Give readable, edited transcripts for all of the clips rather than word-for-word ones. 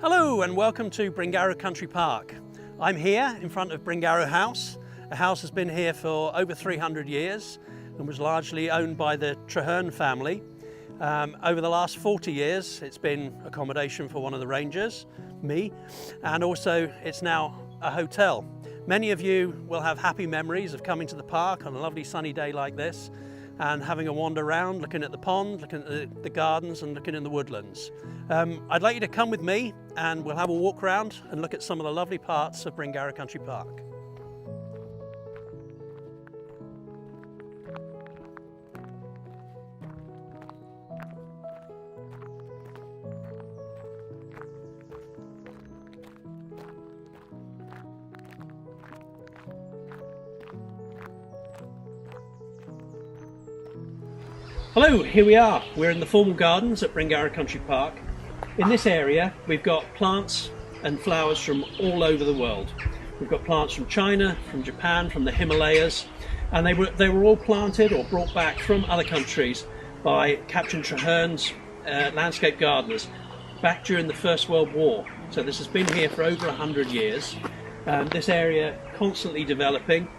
Hello and welcome to Bryngarw Country Park. I'm here in front of Bryngarw House. The house has been here for over 300 years and was largely owned by the Traherne family. Over the last 40 years it's been accommodation for one of the rangers, me, and also it's now a hotel. Many of you will have happy memories of coming to the park on a lovely sunny day like this and having a wander around, looking at the pond, looking at the gardens and looking in the woodlands. I'd like you to come with me and we'll have a walk around and look at some of the lovely parts of Bryngarw Country Park. Hello, here we are. We're in the formal gardens at Bryngarw Country Park. In this area we've got plants and flowers from all over the world. We've got plants from China, from Japan, from the Himalayas, and they were all planted or brought back from other countries by Captain Traherne's landscape gardeners back during the First World War. So this has been here for over 100 years. This area constantly developing.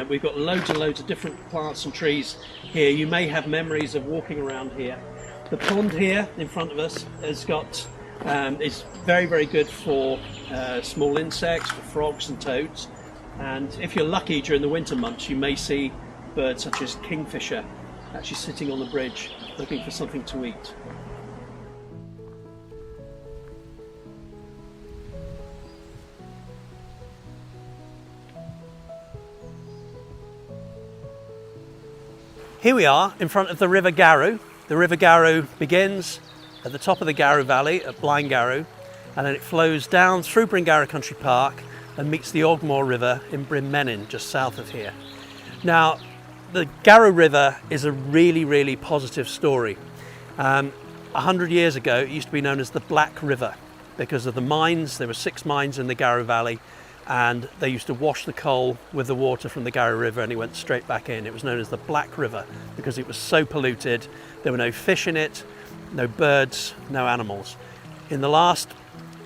We've got loads and loads of different plants and trees here. You may have memories of walking around here. The pond here in front of us has got is very good for small insects, for frogs and toads, and if you're lucky during the winter months you may see birds such as kingfisher actually sitting on the bridge looking for something to eat. Here we are in front of the River Garw. The River Garw begins at the top of the Garw Valley at Bryngarw, and then it flows down through Bryngarw Country Park and meets the Ogmore River in Bryn Menyn, just south of here. Now, the Garw River is a really positive story. 100 years ago it used to be known as the Black River because of the mines. There were 6 mines in the Garw Valley, and they used to wash the coal with the water from the Garw River and it went straight back in. It was known as the Black River because it was so polluted. There were no fish in it, no birds, no animals. In the last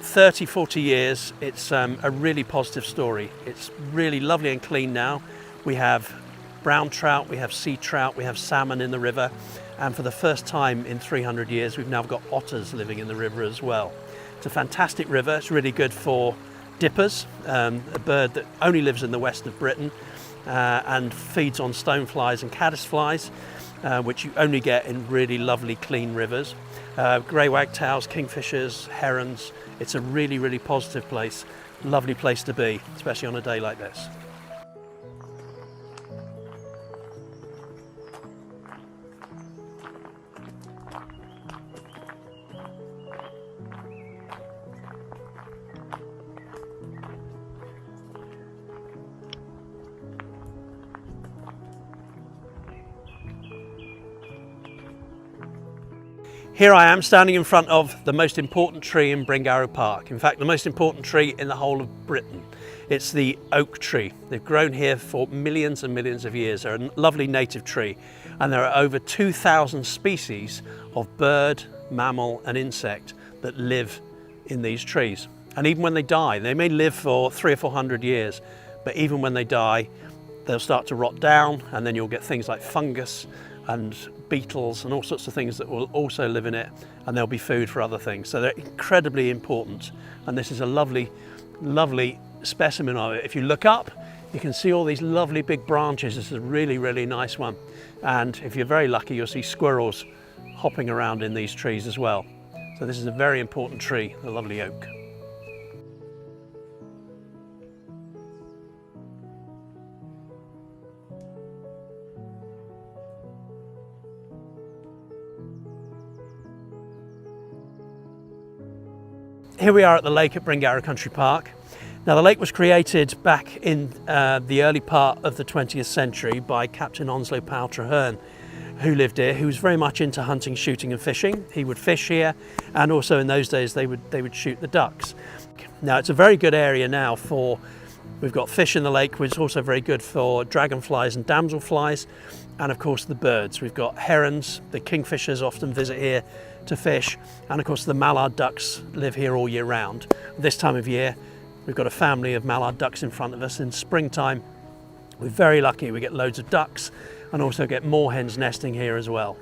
30-40 years it's a really positive story. It's really lovely and clean now. We have brown trout, we have sea trout, we have salmon in the river, and for the first time in 300 years we've now got otters living in the river as well. It's a fantastic river. It's really good for dippers, a bird that only lives in the west of Britain and feeds on stoneflies and caddisflies, which you only get in really lovely clean rivers. Grey wagtails, kingfishers, herons. It's a really positive place, lovely place to be, especially on a day like this. Here I am standing in front of the most important tree in Bryngarw Park. In fact, the most important tree in the whole of Britain. It's the oak tree. They've grown here for millions and millions of years. They're a lovely native tree, and there are over 2,000 species of bird, mammal and insect that live in these trees. And even when they die, they may live for 300 or 400 years, but even when they die, they'll start to rot down, and then you'll get things like fungus and beetles and all sorts of things that will also live in it, and there'll be food for other things. So they're incredibly important, and this is a lovely specimen of it. If you look up you can see all these lovely big branches. This is a really nice one, and if you're very lucky you'll see squirrels hopping around in these trees as well. So this is a very important tree, the lovely oak. Here we are at the lake at Bryngarw Country Park. Now the lake was created back in the early part of the 20th century by Captain Onslow Powell Traherne, who lived here, who was very much into hunting, shooting and fishing. He would fish here, and also in those days they would shoot the ducks. Now it's a very good area now for, we've got fish in the lake, which is also very good for dragonflies and damselflies, and of course the birds. We've got herons, the kingfishers often visit here to fish. And of course the mallard ducks live here all year round. This time of year we've got a family of mallard ducks in front of us. In springtime we're very lucky, we get loads of ducks and also get moorhens nesting here as well.